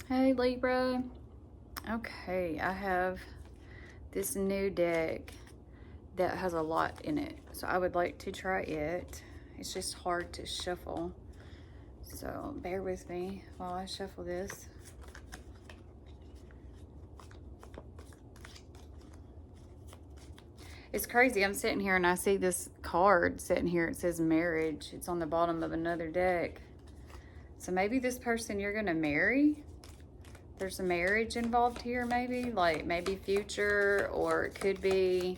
Hey Libra. Okay, I have this new deck that has a lot in it, so I would like to try it. It's just hard to shuffle, so bear with me while I shuffle this. It's crazy. I'm sitting here and I see this card sitting here. It says marriage. It's on the bottom of another deck. So maybe this person you're going to marry, there's a marriage involved here, maybe. Like maybe future, or it could be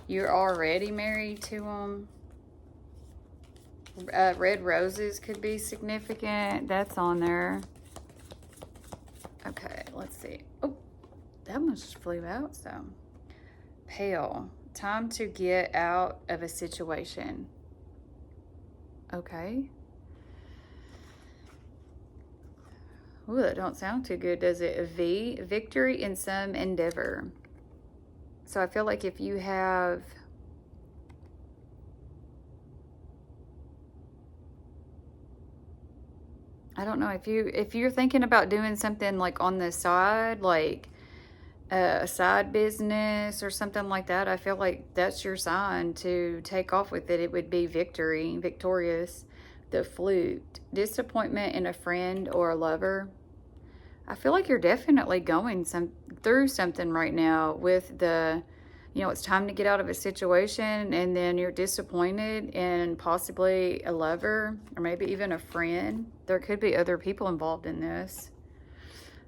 you're already married to them. Red roses could be significant. That's on there. Okay, let's see. Oh, that one just flew out, so. Pale. Time to get out of a situation. Okay. Ooh, that don't sound too good, does it? A V. Victory in some endeavor. So I feel like if you have... I don't know, if you're thinking about doing something like on the side, like a side business or something like that, I feel like that's your sign to take off with it. It would be victory, victorious. The flute, disappointment in a friend or a lover. I feel like you're definitely going through something right now with the, it's time to get out of a situation, and then you're disappointed in possibly a lover or maybe even a friend. There could be other people involved in this.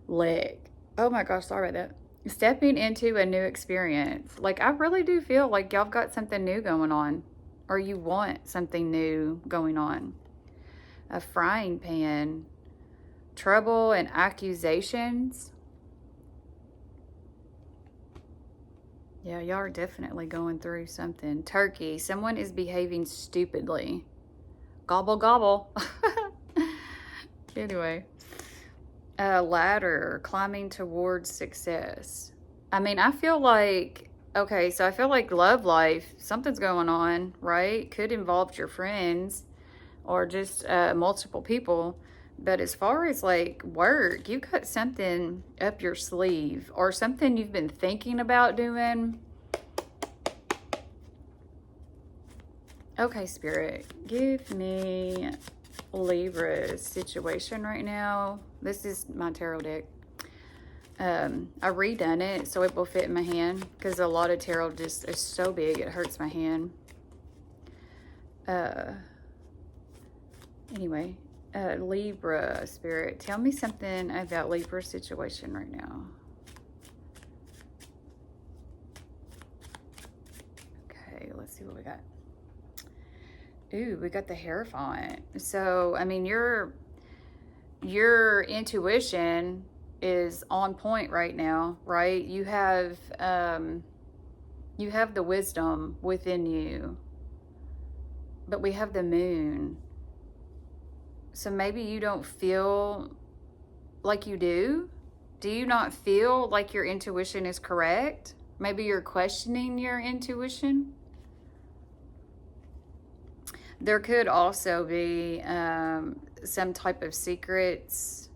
Leg. Oh my gosh, sorry about that. Stepping into a new experience. Like, I really do feel like y'all got something new going on, or you want something new going on. A frying pan. Trouble and accusations. Yeah, y'all are definitely going through something. Turkey. Someone is behaving stupidly. Gobble, gobble. Anyway. Ladder. Climbing towards success. I mean, I feel like... Okay, so I feel like love life, something's going on, right? Could involve your friends or just multiple people. But as far as like work, you got something up your sleeve or something you've been thinking about doing. Okay, Spirit, give me Libra's situation right now. This is my tarot deck. I redone it so it will fit in my hand because a lot of tarot just is so big it hurts my hand. Anyway. Libra, Spirit, tell me something about Libra's situation right now. Okay, let's see what we got. Ooh, we got the Hierophant. So, I mean, your intuition is on point right now, right? You have the wisdom within you, but we have the moon. So maybe you don't feel like you do. Do you not feel like your intuition is correct? Maybe you're questioning your intuition. There could also be some type of secrets.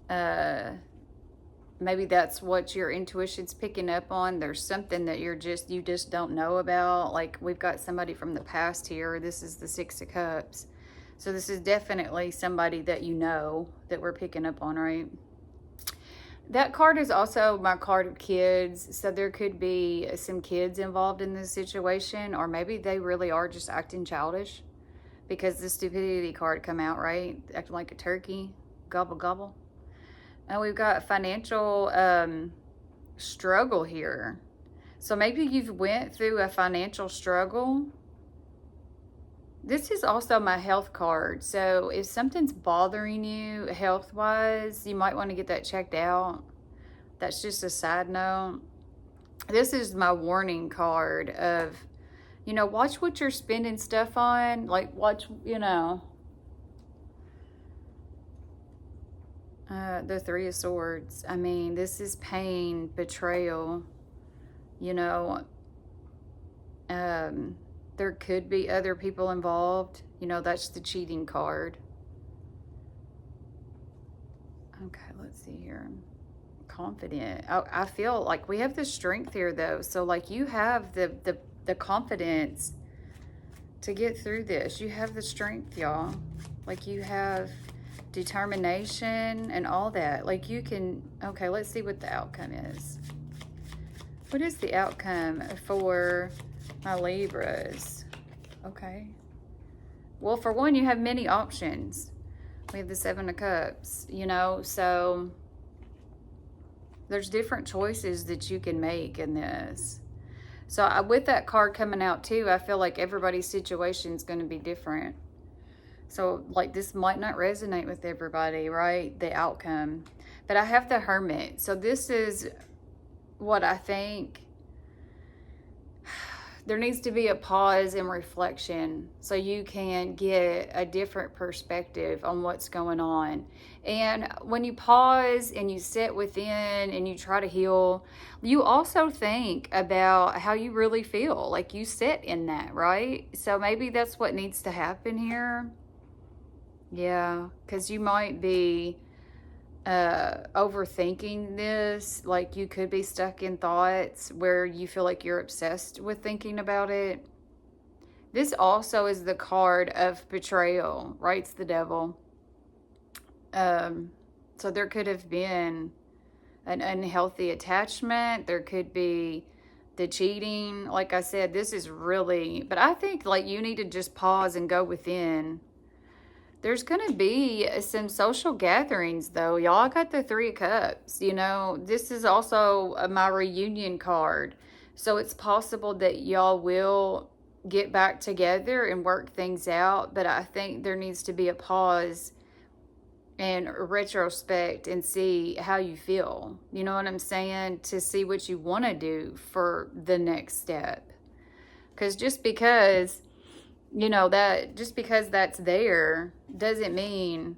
Maybe that's what your intuition's picking up on. There's something that you just don't know about. Like, we've got somebody from the past here. This is the Six of Cups. So this is definitely somebody that you know that we're picking up on, right? That card is also my card of kids. So there could be some kids involved in this situation, or maybe they really are just acting childish because the stupidity card come out, right? Acting like a turkey. Gobble, gobble. And we've got a financial struggle here. So maybe you've went through a financial struggle. This is also my health card. So if something's bothering you health-wise, you might want to get that checked out. That's just a side note. This is my warning card of, watch what you're spending stuff on. Like, watch, the Three of Swords. I mean, this is pain, betrayal, there could be other people involved. That's the cheating card. Okay, let's see here. Confident. Oh, I feel like we have the strength here though. So like you have the confidence to get through this. You have the strength, y'all. Like you have determination and all that. Like you can, okay, let's see what the outcome is. What is the outcome for my Libras? Okay. Well, for one, you have many options. We have the Seven of Cups, you know, so there's different choices that you can make in this. So with that card coming out too, I feel like everybody's situation is going to be different. So like this might not resonate with everybody, right? The outcome. But I have the Hermit. So this is what I think. There needs to be a pause and reflection so you can get a different perspective on what's going on. And when you pause and you sit within and you try to heal, you also think about how you really feel. Like you sit in that, right? So maybe that's what needs to happen here. Yeah, because you might be overthinking this. Like you could be stuck in thoughts where you feel like you're obsessed with thinking about it. This also is the card of betrayal, right? It's the devil. So there could have been an unhealthy attachment. There could be the cheating. Like I said, this is really, but I think like you need to just pause and go within. There's going to be some social gatherings, though. Y'all got the Three of Cups. You know, this is also my reunion card. So it's possible that y'all will get back together and work things out. But I think there needs to be a pause and retrospect and see how you feel. You know what I'm saying? To see what you want to do for the next step. Because just because... you know, that just because that's there doesn't mean,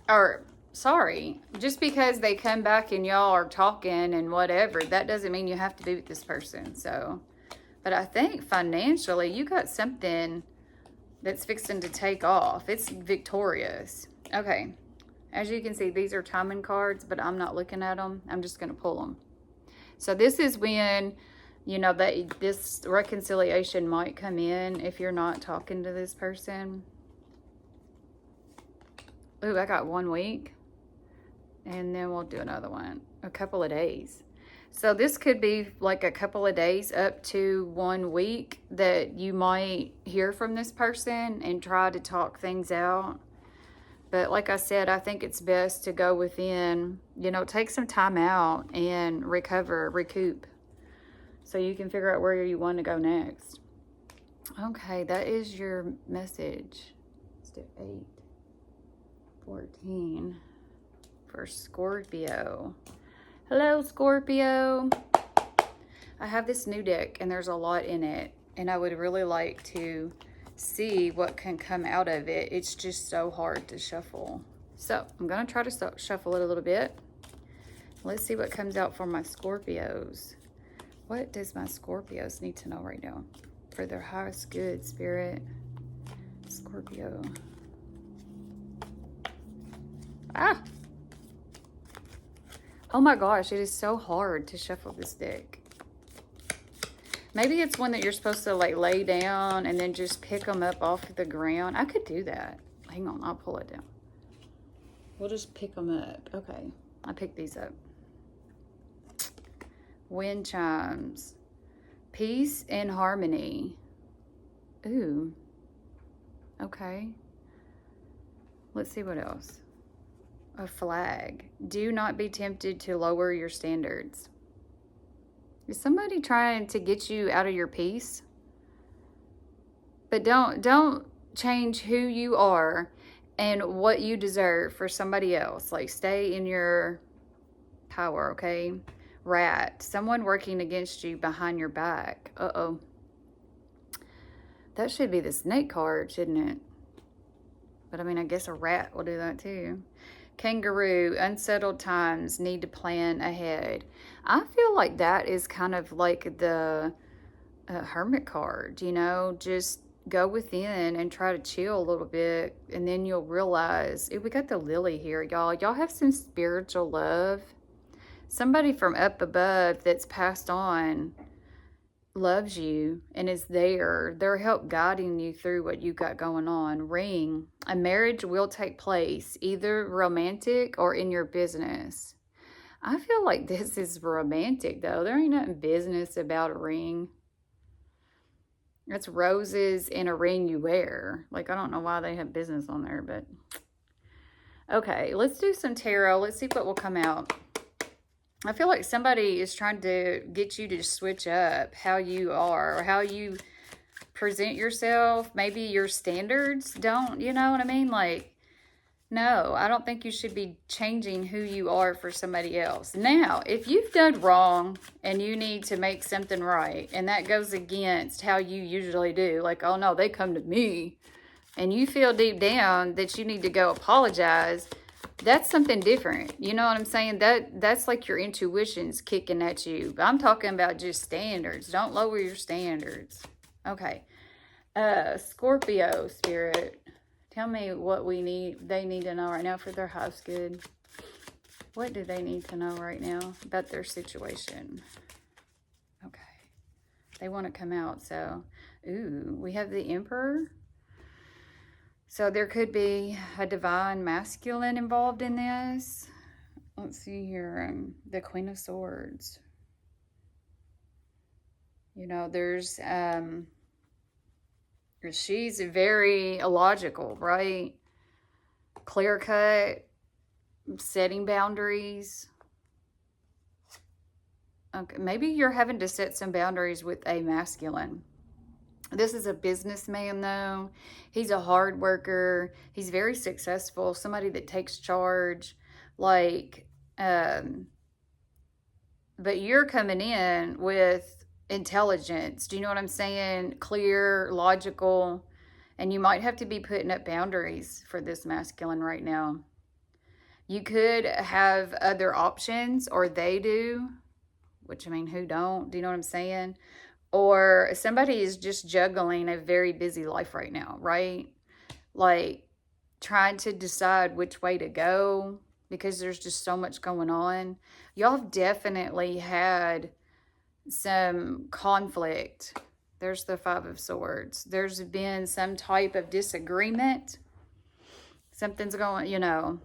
or sorry, just because they come back and y'all are talking and whatever, that doesn't mean you have to be with this person. So, but I think financially you got something that's fixing to take off. It's victorious. Okay. As you can see, these are timing cards, but I'm not looking at them. I'm just going to pull them. So this is when, you know, that this reconciliation might come in if you're not talking to this person. Ooh, I got 1 week. And then we'll do another one. A couple of days. So this could be like a couple of days up to 1 week that you might hear from this person and try to talk things out. But like I said, I think it's best to go within, you know, take some time out and recoup. So you can figure out where you want to go next. Okay, that is your message. Let's do 8, 14 for Scorpio. Hello, Scorpio. I have this new deck and there's a lot in it. And I would really like to see what can come out of it. It's just so hard to shuffle. So I'm going to try to shuffle it a little bit. Let's see what comes out for my Scorpios. What does my Scorpios need to know right now? For their highest good, Spirit. Scorpio. Ah! Oh my gosh, it is so hard to shuffle this deck. Maybe it's one that you're supposed to like lay down and then just pick them up off the ground. I could do that. Hang on, I'll pull it down. We'll just pick them up. Okay, I picked these up. Wind chimes. Peace and harmony. Ooh. Okay. Let's see what else. A flag. Do not be tempted to lower your standards. Is somebody trying to get you out of your peace? But don't change who you are and what you deserve for somebody else. Like stay in your power, okay? Rat. Someone working against you behind your back. Uh-oh. That should be the snake card, shouldn't it? But I mean, I guess a rat will do that too. Kangaroo. Unsettled times. Need to plan ahead. I feel like that is kind of like the hermit card, you know? Just go within and try to chill a little bit, and then you'll realize, we got the lily here, y'all. Y'all have some spiritual love. Somebody from up above that's passed on loves you and is there. They're help guiding you through what you got going on. Ring. A marriage will take place, either romantic or in your business. I feel like this is romantic, though. There ain't nothing business about a ring. It's roses in a ring you wear. Like, I don't know why they have business on there, but... Okay, let's do some tarot. Let's see what will come out. I feel like somebody is trying to get you to switch up how you are, or how you present yourself. Maybe your standards don't, you know what I mean? Like, no, I don't think you should be changing who you are for somebody else. Now, if you've done wrong and you need to make something right, and that goes against how you usually do, like, oh no, they come to me, and you feel deep down that you need to go apologize, that's something different. You know what I'm saying? That's like your intuition's kicking at you. But I'm talking about just standards. Don't lower your standards. Okay. Scorpio spirit. Tell me what they need to know right now for their house good. What do they need to know right now about their situation? Okay. They want to come out. So, ooh, we have the Emperor. So there could be a divine masculine involved in this. Let's see here. The Queen of Swords. You know, she's very illogical, right? Clear cut, setting boundaries. Okay, maybe you're having to set some boundaries with a masculine. This is a businessman, though. He's a hard worker. He's very successful. Somebody that takes charge. Like, but you're coming in with intelligence. Do you know what I'm saying? Clear, logical. And you might have to be putting up boundaries for this masculine right now. You could have other options, or they do. Which, I mean, who don't? Do you know what I'm saying? Or somebody is just juggling a very busy life right now, right? Like, trying to decide which way to go because there's just so much going on. Y'all have definitely had some conflict. There's the Five of Swords. There's been some type of disagreement. Something's going, you know.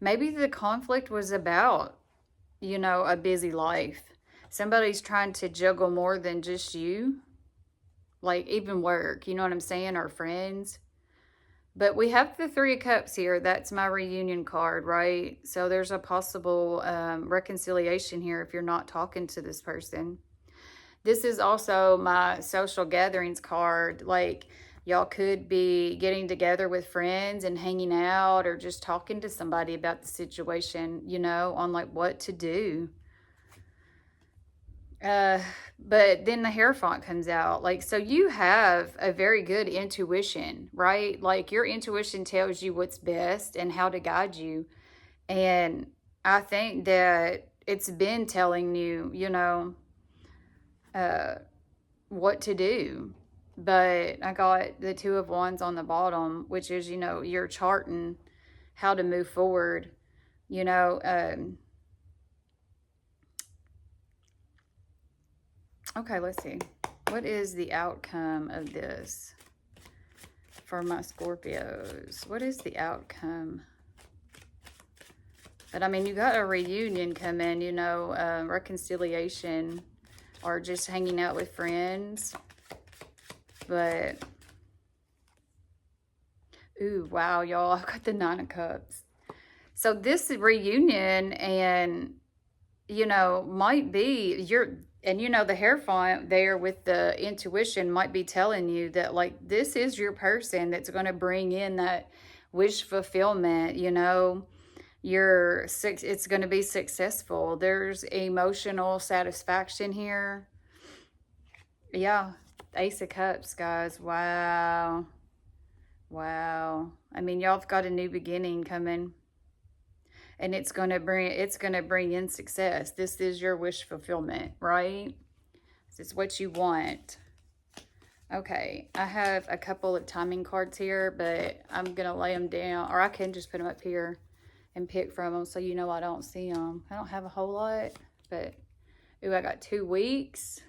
Maybe the conflict was about, you know, a busy life. Somebody's trying to juggle more than just you. Like, even work, you know what I'm saying? Or friends. But we have the Three of Cups here. That's my reunion card, right? So there's a possible reconciliation here if you're not talking to this person. This is also my social gatherings card. Like, y'all could be getting together with friends and hanging out, or just talking to somebody about the situation, you know, on like what to do. But then the Hierophant comes out. Like, so you have a very good intuition, right? Like, your intuition tells you what's best and how to guide you. And I think that it's been telling you, you know, what to do. But I got the Two of Wands on the bottom, which is, you know, you're charting how to move forward, you know. Okay, let's see. What is the outcome of this for my Scorpios? What is the outcome? But, I mean, you got a reunion coming, you know, reconciliation, or just hanging out with friends. But, ooh, wow, y'all, I've got the Nine of Cups. So this reunion, and, you know, might be, and you know, the Hierophant there with the intuition might be telling you that, like, this is your person that's going to bring in that wish fulfillment, you know. It's going to be successful. There's emotional satisfaction here. Yeah. Ace of Cups, guys. Wow. Wow. I mean, y'all have got a new beginning coming. And it's going to bring in success. This is your wish fulfillment, right? It's what you want. Okay, I have a couple of timing cards here, but I'm going to lay them down. Or I can just put them up here and pick from them so you know I don't see them. I don't have a whole lot, but... Ooh, I got 2 weeks.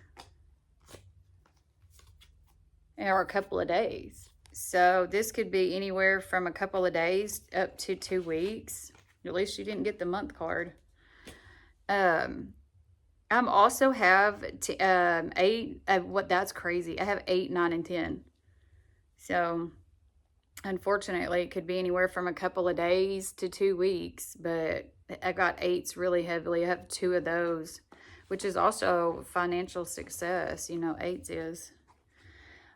Or a couple of days. So this could be anywhere from a couple of days up to 2 weeks. At least you didn't get the month card. I also have 8. What? That's crazy. I have 8, 9, and 10. So, unfortunately, it could be anywhere from a couple of days to 2 weeks. But I got 8s really heavily. I have 2 of those, which is also financial success. You know, 8s is.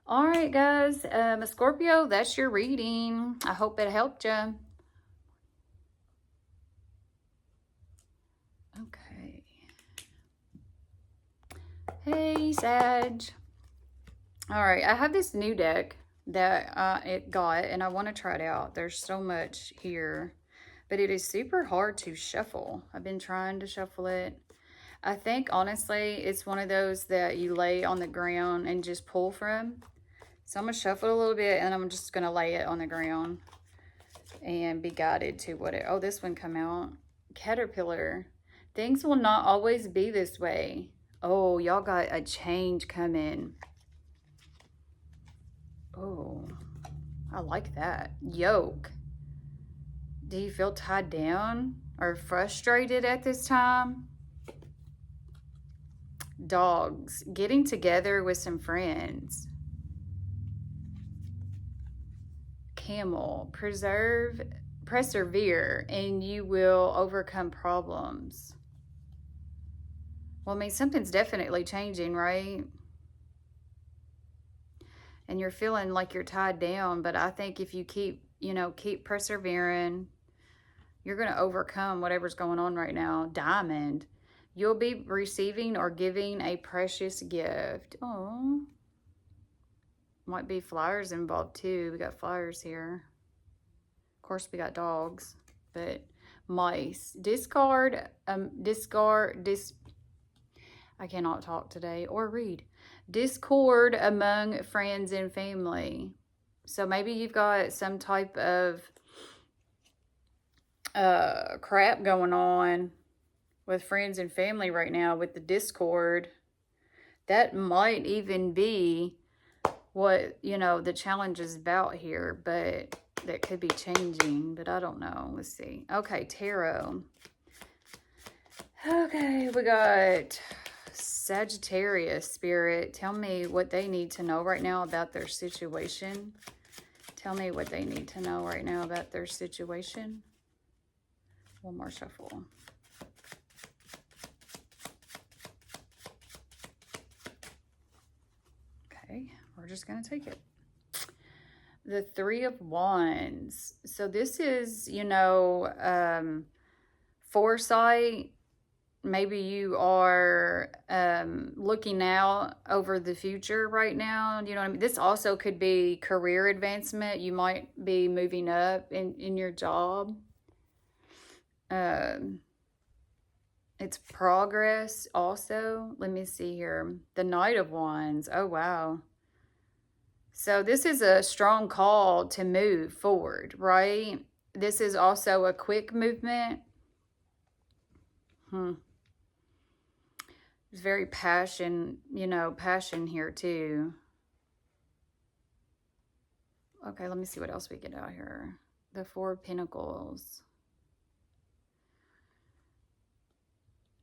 All right, guys. Scorpio, that's your reading. I hope it helped you. Okay. Hey, Sag. All right, I have this new deck that it got, and I want to try it out. There's so much here, but it is super hard to shuffle. I've been trying to shuffle it. I think, honestly, it's one of those that you lay on the ground and just pull from. So I'm going to shuffle it a little bit, and I'm just going to lay it on the ground and be guided to what it... Oh, this one come out. Caterpillar. Things will not always be this way. Oh, y'all got a change coming. Oh, I like that. Yoke. Do you feel tied down or frustrated at this time? Dogs. Getting together with some friends. Camel. Persevere, and you will overcome problems. Well, I mean, something's definitely changing, right? And you're feeling like you're tied down, but I think if you keep persevering, you're going to overcome whatever's going on right now. Diamond. You'll be receiving or giving a precious gift. Oh. Might be flowers involved too. We got flowers here. Of course, we got dogs, but mice. I cannot talk today or read. Discord among friends and family. So maybe you've got some type of crap going on with friends and family right now with the discord. That might even be what, the challenge is about here, but that could be changing, but I don't know. Let's see. Okay, tarot. Okay, we got Sagittarius spirit. Tell me what they need to know right now about their situation. Tell me what they need to know right now about their situation. One more shuffle. Okay, we're just going to take it. The 3 of Wands. So this is, foresight. Maybe you are looking out over the future right now. You know what I mean? This also could be career advancement. You might be moving up in your job. It's progress also. Let me see here. The Knight of Wands. Oh, wow. So this is a strong call to move forward, right? This is also a quick movement. It's very passion here too. Okay, let me see what else we get out here. The 4 of Pentacles.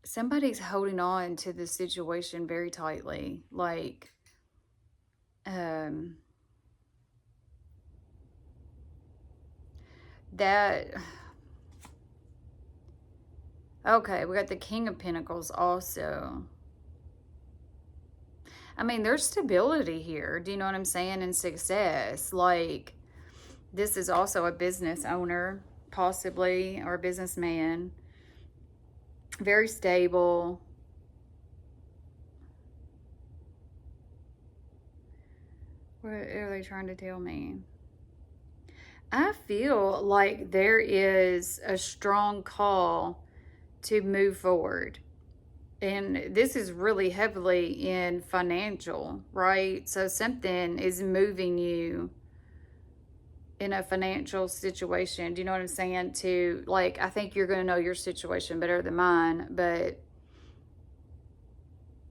Somebody's holding on to the situation very tightly. Like, that... Okay, we got the King of Pentacles also. I mean, there's stability here. Do you know what I'm saying? And success. Like, this is also a business owner, possibly, or a businessman. Very stable. What are they trying to tell me? I feel like there is a strong call to move forward. And this is really heavily in financial, right? So something is moving you in a financial situation. Do you know what I'm saying? To, like, I think you're going to know your situation better than mine, but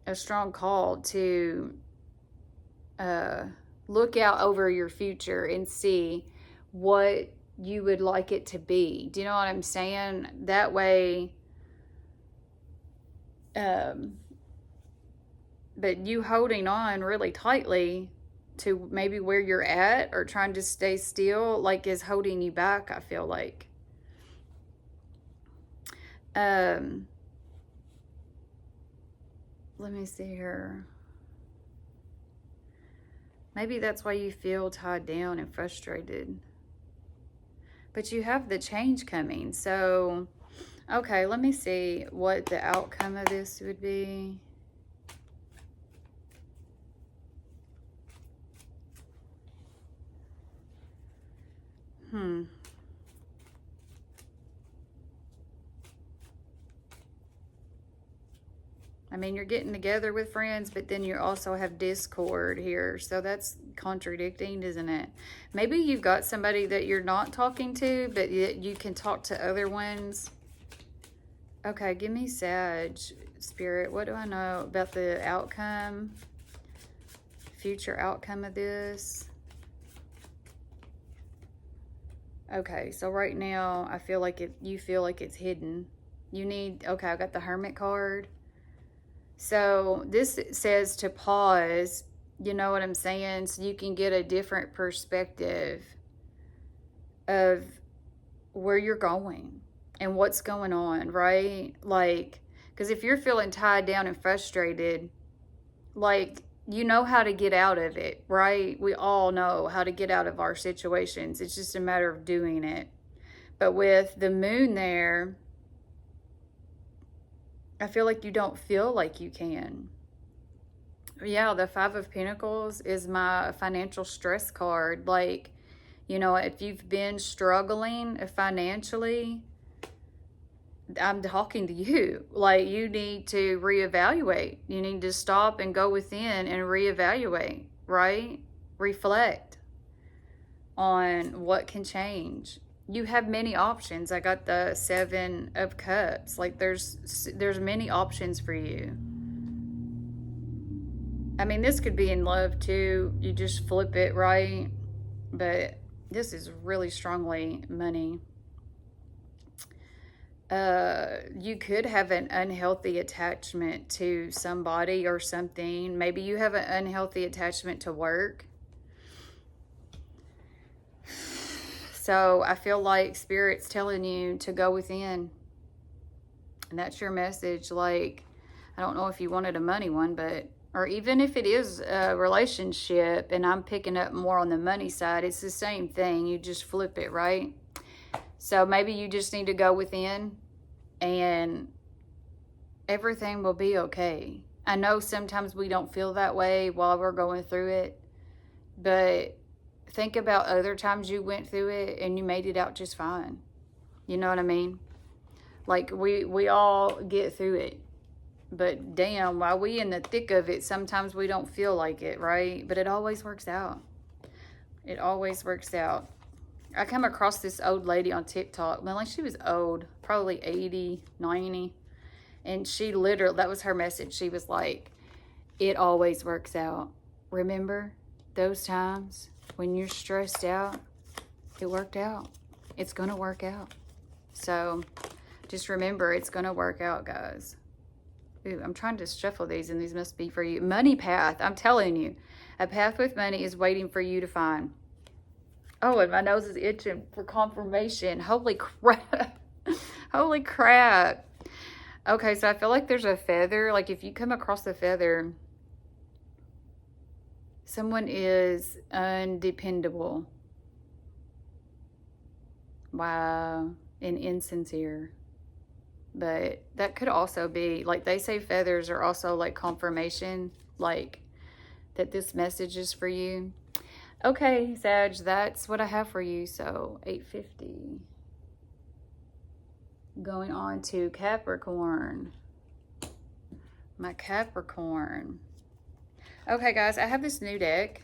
a strong call to look out over your future and see what you would like it to be. Do you know what I'm saying? That way, but you holding on really tightly to maybe where you're at or trying to stay still, like, is holding you back, I feel like. Let me see here. Maybe that's why you feel tied down and frustrated. But you have the change coming. So, okay, let me see what the outcome of this would be. I mean, you're getting together with friends, but then you also have discord here. So that's contradicting, isn't it? Maybe you've got somebody that you're not talking to, but you can talk to other ones. Okay, give me Sag, Spirit. What do I know about the outcome? Future outcome of this. Okay, so right now, I feel like you feel like it's hidden. You need, okay, I got the Hermit card. So this says to pause, you know what I'm saying? So you can get a different perspective of where you're going and what's going on, right? Like, because if you're feeling tied down and frustrated, like, you know how to get out of it, right? We all know how to get out of our situations. It's just a matter of doing it. But with the moon there, I feel like you don't feel like you can. Yeah, the Five of Pentacles is my financial stress card. Like, you know, if you've been struggling financially, I'm talking to you. Like, you need to reevaluate. You need to stop and go within and reevaluate, right? Reflect on what can change. You have many options. I got the Seven of Cups. Like, there's many options for you. I mean, this could be in love too. You just flip it, right? But this is really strongly money. You could have an unhealthy attachment to somebody or something. Maybe you have an unhealthy attachment to work. So I feel like Spirit's telling you to go within. And that's your message. Like, I don't know if you wanted a money one, but, or even if it is a relationship and I'm picking up more on the money side, it's the same thing. You just flip it, right? So maybe you just need to go within and everything will be okay. I know sometimes we don't feel that way while we're going through it, but think about other times you went through it and you made it out just fine. You know what I mean? Like, we all get through it. But damn, while we in the thick of it, sometimes we don't feel like it, right? But it always works out. It always works out. I come across this old lady on TikTok. Well, like, she was old, probably 80, 90. And she literally, that was her message. She was like, it always works out. Remember those times when you're stressed out? It worked out. It's going to work out. So just remember, it's going to work out, guys. Ooh, I'm trying to shuffle these, and these must be for you. Money path. I'm telling you, a path with money is waiting for you to find. Oh, and my nose is itching for confirmation. Holy crap. Holy crap. Okay, so I feel like there's a feather. Like, if you come across a feather, someone is undependable. Wow. And insincere. But that could also be, like, they say feathers are also like confirmation, like that this message is for you. Okay, Sag, that's what I have for you. So 850. Going on to Capricorn. My Capricorn. Okay, guys, I have this new deck,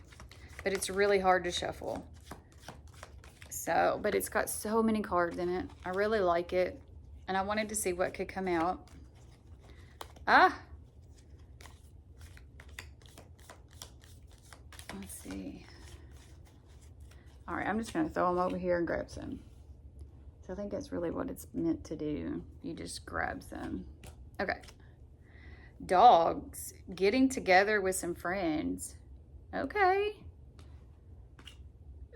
but it's really hard to shuffle. So, but it's got so many cards in it. I really like it, and I wanted to see what could come out. Ah! Let's see. All right, I'm just going to throw them over here and grab some. So I think that's really what it's meant to do. You just grab some. Okay. Dogs. Getting together with some friends. Okay.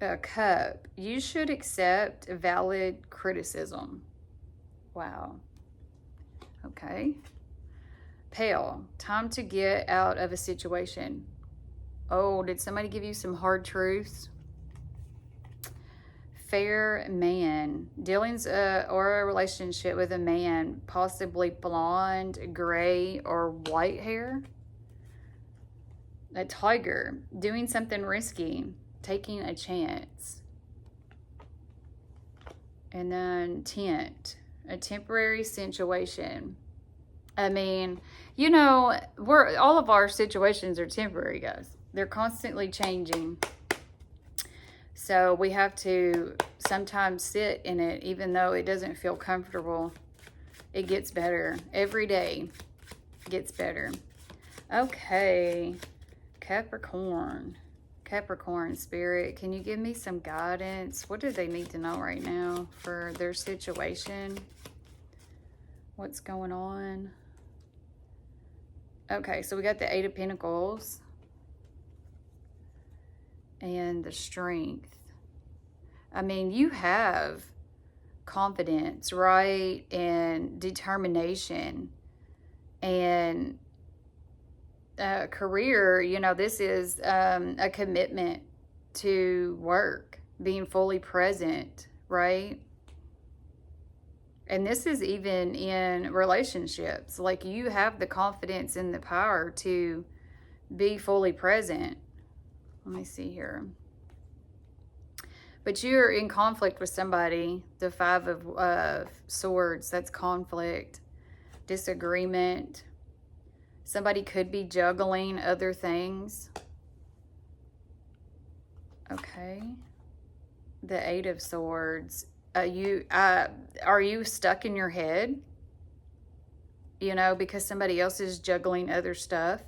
A cup. You should accept valid criticism. Wow. Okay. Pale. Time to get out of a situation. Oh, did somebody give you some hard truths? Fair man. Dealings or a relationship with a man, possibly blonde, gray, or white hair. A tiger. Doing something risky. Taking a chance. And then tent. A temporary situation. I mean, you know, all of our situations are temporary, guys. They're constantly changing. So we have to sometimes sit in it, even though it doesn't feel comfortable. It gets better. Every day gets better. Okay. Capricorn. Capricorn spirit, can you give me some guidance? What do they need to know right now for their situation? What's going on? Okay, so we got the Eight of Pentacles. And the Strength. I mean, you have confidence, right? And determination. And career, you know, this is a commitment to work, being fully present, right? And this is even in relationships. Like, you have the confidence and the power to be fully present. Let me see here. But you're in conflict with somebody. The Five of Swords, that's conflict, disagreement. Somebody could be juggling other things. Okay. The Eight of Swords. Are you stuck in your head? You know, because somebody else is juggling other stuff.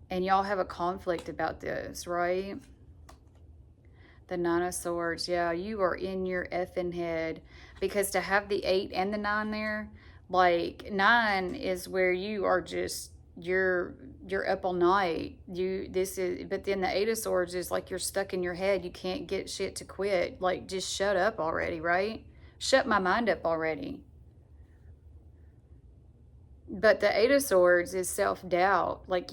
And y'all have a conflict about this, right? The Nine of Swords. Yeah, you are in your effing head. Because to have the 8 and the 9 there, like 9 is where you are just, you're up all night. But then the 8 of Swords is like you're stuck in your head. You can't get shit to quit. Like, just shut up already, right? Shut my mind up already. But the 8 of Swords is self-doubt. Like,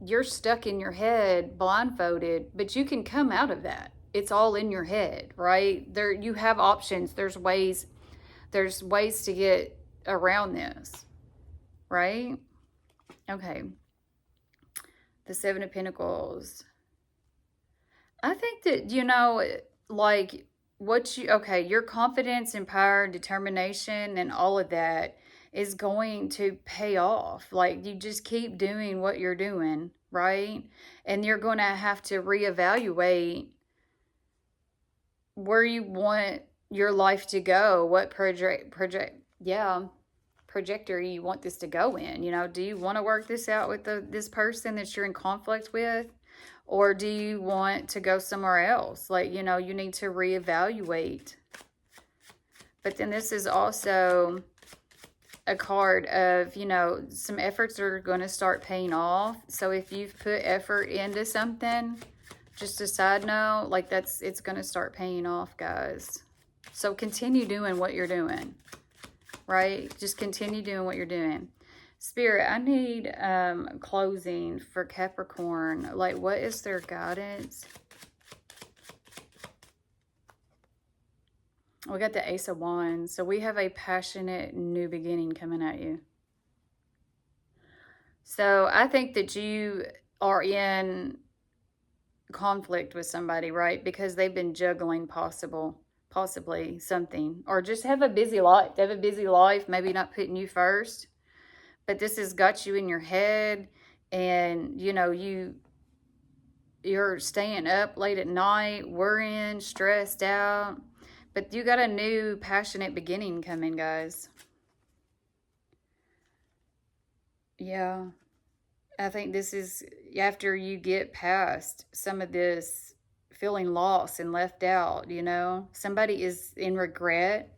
you're stuck in your head, blindfolded, but you can come out of that. It's all in your head, right? You have options. There's ways to get around this, right? Okay. The Seven of Pentacles. I think that, you know, like, your confidence and power, determination, and all of that is going to pay off. Like, you just keep doing what you're doing, right? And you're going to have to reevaluate where you want your life to go, what trajectory you want this to go in. You know, do you want to work this out with this person that you're in conflict with? Or do you want to go somewhere else? Like, you know, you need to reevaluate. But then this is also a card of, you know, some efforts are going to start paying off. So if you've put effort into something, just a side note, like, it's going to start paying off, guys. So continue doing what you're doing, right? Just continue doing what you're doing. Spirit, I need closing for Capricorn. Like, what is their guidance? We got the Ace of Wands. So we have a passionate new beginning coming at you. So I think that you are in conflict with somebody, right? Because they've been juggling possibly something. Or just have a busy life. They have a busy life, maybe not putting you first. But this has got you in your head, and, you know, you're staying up late at night, worrying, stressed out. But you got a new passionate beginning coming, guys. Yeah. I think this is after you get past some of this feeling lost and left out, you know. Somebody is in regret.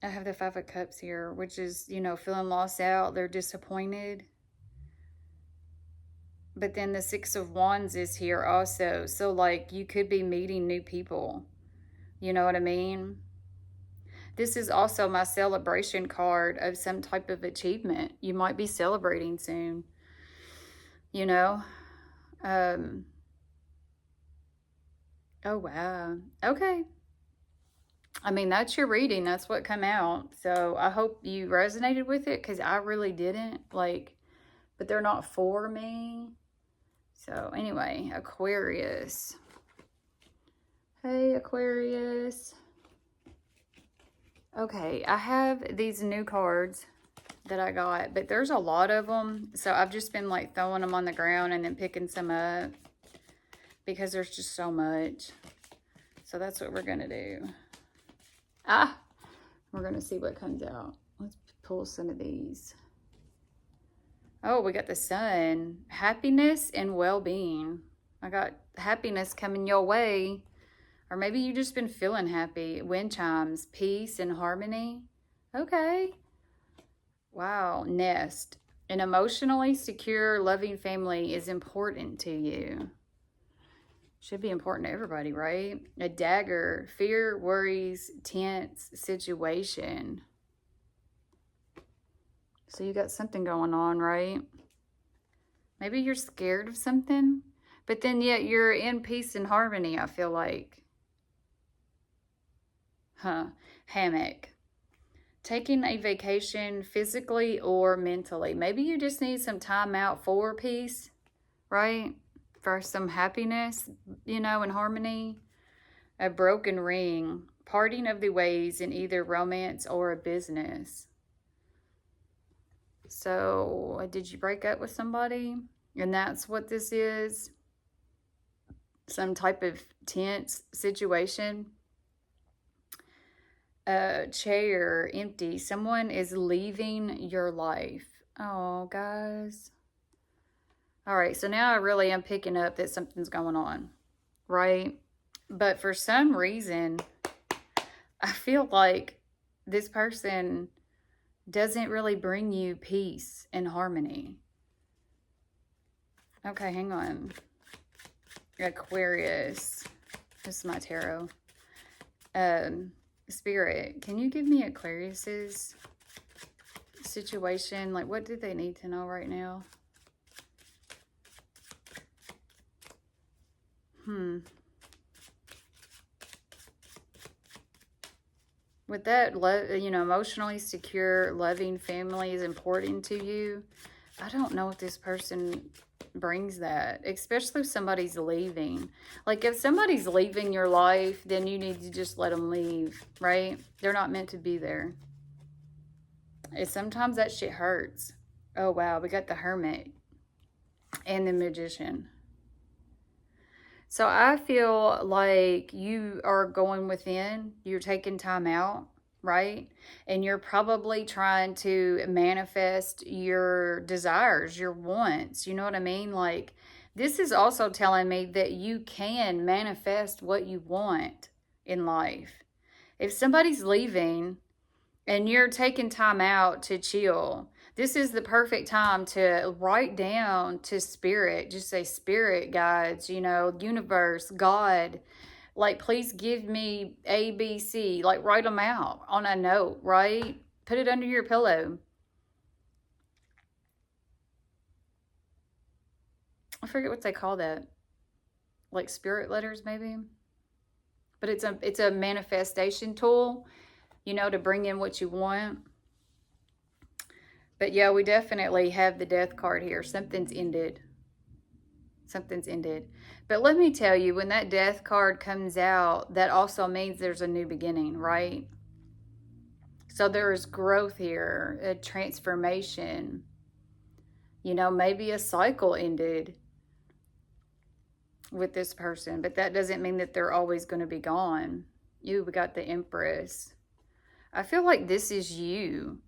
I have the Five of Cups here, which is, you know, feeling lost out. They're disappointed. But then the Six of Wands is here also. So, like, you could be meeting new people. You know what I mean? This is also my celebration card of some type of achievement. You might be celebrating soon. You know? Oh, wow. Okay. I mean, that's your reading. That's what come out. So I hope you resonated with it, because I really didn't. Like, but they're not for me. So anyway, Aquarius. Hey, Aquarius. Okay, I have these new cards that I got, but there's a lot of them. So I've just been like throwing them on the ground and then picking some up because there's just so much. So that's what we're going to do. We're going to see what comes out. Let's pull some of these. Oh, we got the Sun. Happiness and well-being. I got happiness coming your way. Or maybe you've just been feeling happy. Wind chimes. Peace and harmony. Okay. Wow. Nest. An emotionally secure, loving family is important to you. Should be important to everybody, right? A Dagger. Fear, worries, tense situation. So you got something going on, right? Maybe you're scared of something, but then yet you're in peace and harmony, I feel like. Hammock. Taking a vacation physically or mentally. Maybe you just need some time out for peace, right? For some happiness, you know, and harmony. A broken ring. Parting of the ways in either romance or a business. So, did you break up with somebody? And that's what this is? Some type of tense situation. Chair, empty. Someone is leaving your life. Oh, guys. All right, so now I really am picking up that something's going on, right? But for some reason, I feel like this person doesn't really bring you peace and harmony. Okay, hang on. Aquarius. This is my tarot. Spirit, can you give me Aquarius's situation? Like, what do they need to know right now? With that, you know, emotionally secure, loving family is important to you. I don't know if this person brings that, especially if somebody's leaving. Like, if somebody's leaving your life, then you need to just let them leave, right? They're not meant to be there. And sometimes that shit hurts. Oh, wow. We got the Hermit and the Magician. So I feel like you are going within, you're taking time out, right? And you're probably trying to manifest your desires, your wants. You know what I mean? Like, this is also telling me that you can manifest what you want in life. If somebody's leaving and you're taking time out to chill, this is the perfect time to write down to spirit. Just say, spirit guides, you know, universe, God. Like, please give me A, B, C. Like, write them out on a note, right? Put it under your pillow. I forget what they call that. Like spirit letters, maybe. But it's a manifestation tool, you know, to bring in what you want. But yeah, we definitely have the Death card here. Something's ended. Something's ended. But let me tell you, when that Death card comes out, that also means there's a new beginning, right? So there is growth here, a transformation. You know, maybe a cycle ended with this person, but that doesn't mean that they're always going to be gone. We got the Empress. I feel like this is you,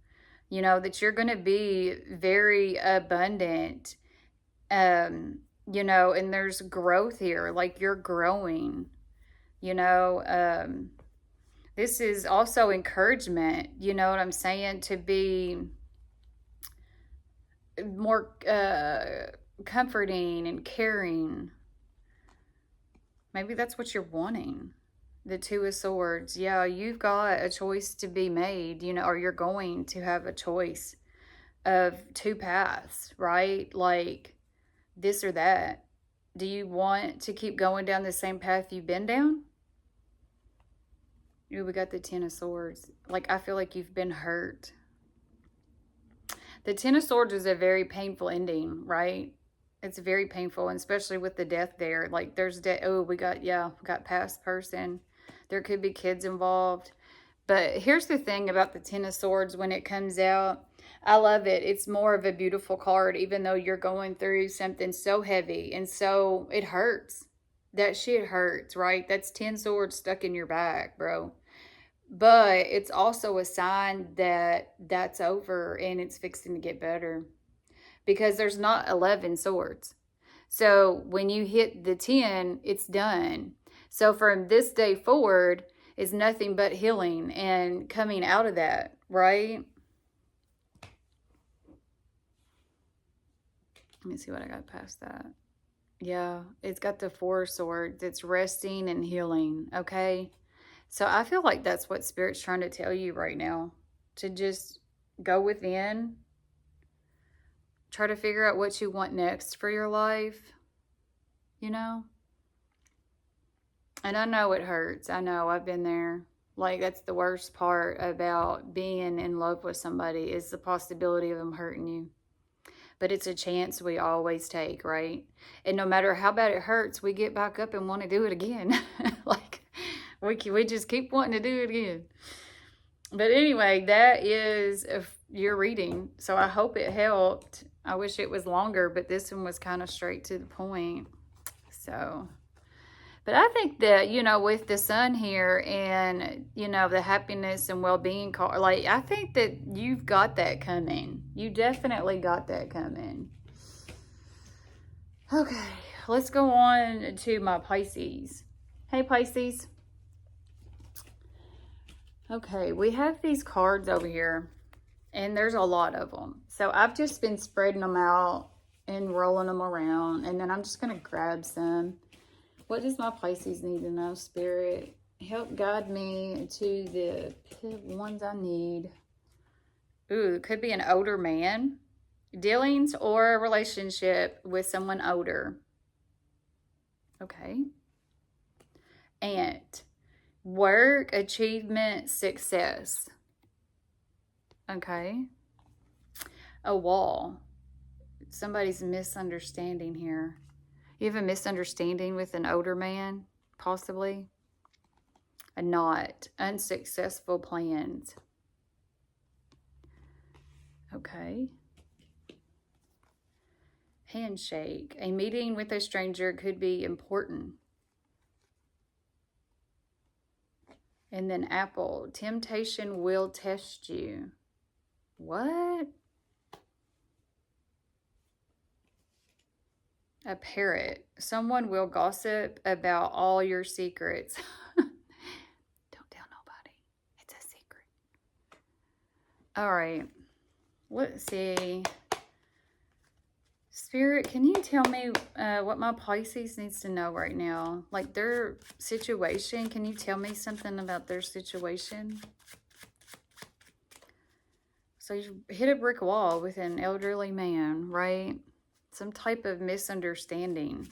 you know, that you're going to be very abundant, you know, and there's growth here, like you're growing, you know. This is also encouragement, you know what I'm saying, to be more comforting and caring. Maybe that's what you're wanting. The Two of Swords. Yeah, you've got a choice to be made, you know, or you're going to have a choice of two paths, right? Like this or that. Do you want to keep going down the same path you've been down? Ooh, we got the Ten of Swords. Like, I feel like you've been hurt. The Ten of Swords is a very painful ending, right? It's very painful, and especially with the death there. Like, there's we got past person. There could be kids involved. But here's the thing about the Ten of Swords when it comes out. I love it. It's more of a beautiful card, even though you're going through something so heavy. And so it hurts. That shit hurts, right? That's 10 swords stuck in your back, bro. But it's also a sign that that's over and it's fixing to get better. Because there's not 11 swords. So when you hit the 10, it's done. So from this day forward is nothing but healing and coming out of that, right? Let me see what I got past that. Yeah, it's got the Four of Swords. It's resting and healing, okay? So I feel like that's what Spirit's trying to tell you right now. To just go within. Try to figure out what you want next for your life. You know? And I know it hurts. I know, I've been there. Like, that's the worst part about being in love with somebody is the possibility of them hurting you. But it's a chance we always take, right? And no matter how bad it hurts, we get back up and want to do it again. Like, we just keep wanting to do it again. But anyway, that is your reading. So I hope it helped. I wish it was longer, but this one was kind of straight to the point. So, but I think that, you know, with the sun here and, you know, the happiness and well-being card, like, I think that you've got that coming. You definitely got that coming. Okay, let's go on to my Pisces. Hey, Pisces. Okay, we have these cards over here, and there's a lot of them. So I've just been spreading them out and rolling them around, and then I'm just going to grab some. What does my Pisces need to know, Spirit? Help guide me to the ones I need. Ooh, it could be an older man. Dealings or a relationship with someone older. Okay. And work, achievement, success. Okay. A wall. Somebody's misunderstanding here. You have a misunderstanding with an older man, possibly. A knot. Unsuccessful plans. Okay. Handshake. A meeting with a stranger could be important. And then apple. Temptation will test you. What? A parrot. Someone will gossip about all your secrets. Don't tell nobody. It's a secret. All right. Let's see. Spirit, can you tell me what my Pisces needs to know right now? Like their situation. Can you tell me something about their situation? So you hit a brick wall with an elderly man, right? Some type of misunderstanding.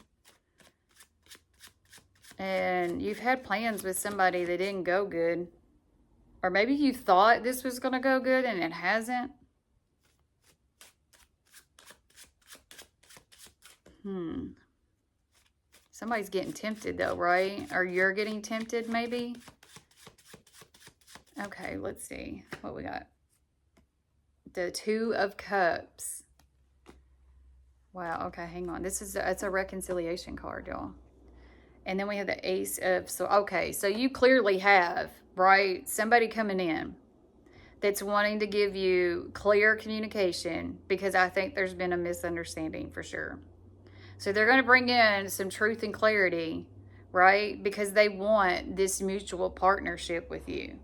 And you've had plans with somebody that didn't go good. Or maybe you thought this was going to go good and it hasn't. Somebody's getting tempted though, right? Or you're getting tempted maybe. Okay, let's see what we got. The Two of Cups. Wow, okay, hang on. It's a reconciliation card, y'all. And then we have the Ace of, okay, so you clearly have, right, somebody coming in that's wanting to give you clear communication, because I think there's been a misunderstanding for sure. So they're going to bring in some truth and clarity, right? Because they want this mutual partnership with you.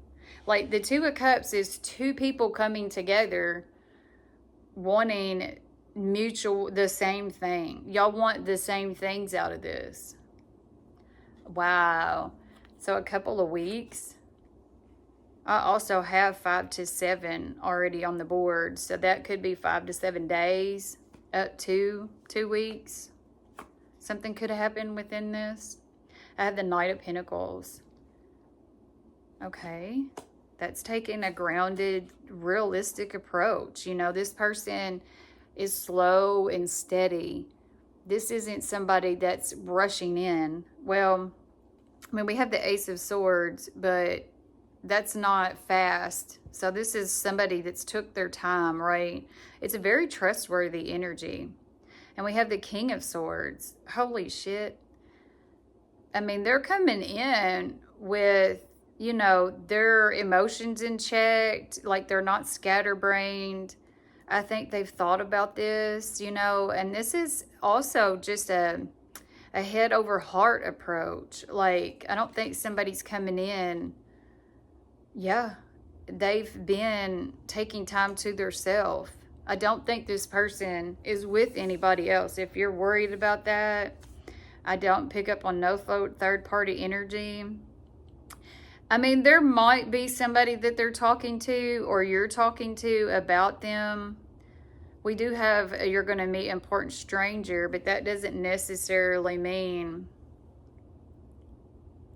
Like the Two of Cups is two people coming together wanting the same thing. Y'all want the same things out of this. Wow. So a couple of weeks. I also have 5 to 7 already on the board. So that could be 5 to 7 days, up to 2 weeks. Something could happen within this. I have the Knight of Pentacles. Okay. That's taking a grounded, realistic approach. You know, this person is slow and steady. This isn't somebody that's rushing in. Well, I mean, we have the Ace of Swords, but that's not fast. So this is somebody that's took their time, right? It's a very trustworthy energy. And we have the King of Swords. Holy shit. I mean, they're coming in with, you know, their emotions in check. Like they're not scatterbrained. I think they've thought about this, you know, and this is also just a head over heart approach. Like, I don't think somebody's coming in. Yeah, they've been taking time to themselves. I don't think this person is with anybody else. If you're worried about that, I don't pick up on no third party energy. I mean, there might be somebody that they're talking to or you're talking to about them. We do have you're going to meet an important stranger, but that doesn't necessarily mean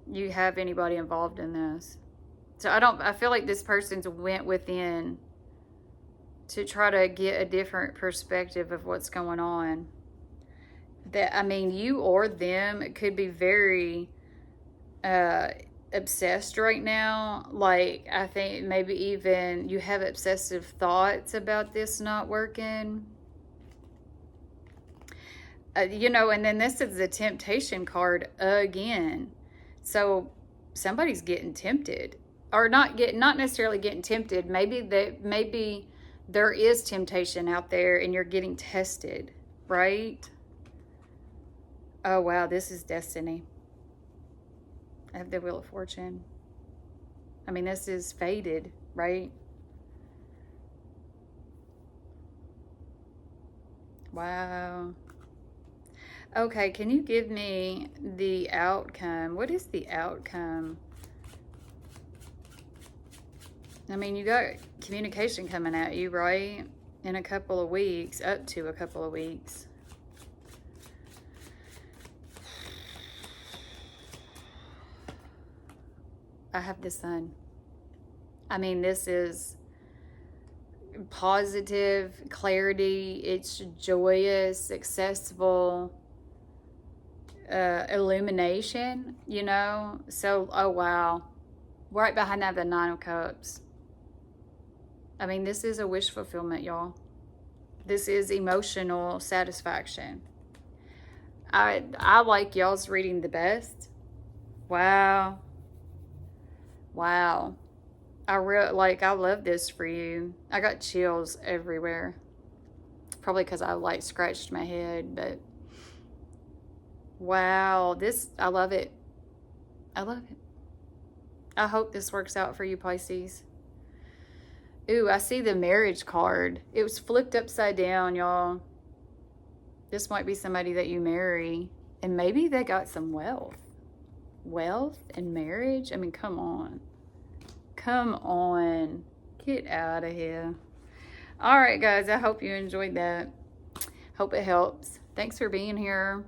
you have anybody involved in this. So I feel like this person's went within to try to get a different perspective of what's going on. That, I mean, you or them could be very obsessed right now. Like, I think maybe even you have obsessive thoughts about this not working. You know, and then this is the temptation card again. So somebody's getting tempted, or not necessarily getting tempted. Maybe there is temptation out there and you're getting tested, right? Oh, wow, this is destiny. I have the Wheel of Fortune. I mean, this is fated, right? Wow. Okay, can you give me the outcome? What is the outcome? I mean, you got communication coming at you, right? In a couple of weeks, up to a couple of weeks. I have the Sun. I mean, this is positive, clarity. It's joyous, accessible, illumination, you know? So, oh, wow. Right behind that, the Nine of Cups. I mean, this is a wish fulfillment, y'all. This is emotional satisfaction. I like y'all's reading the best. Wow. Wow. I love this for you. I got chills everywhere. Probably because I like scratched my head, but wow, I love it. I love it. I hope this works out for you, Pisces. Ooh, I see the marriage card. It was flipped upside down, y'all. This might be somebody that you marry, and maybe they got some wealth. Wealth and marriage? I mean, come on. Come on. Get out of here. All right, guys. I hope you enjoyed that. Hope it helps. Thanks for being here.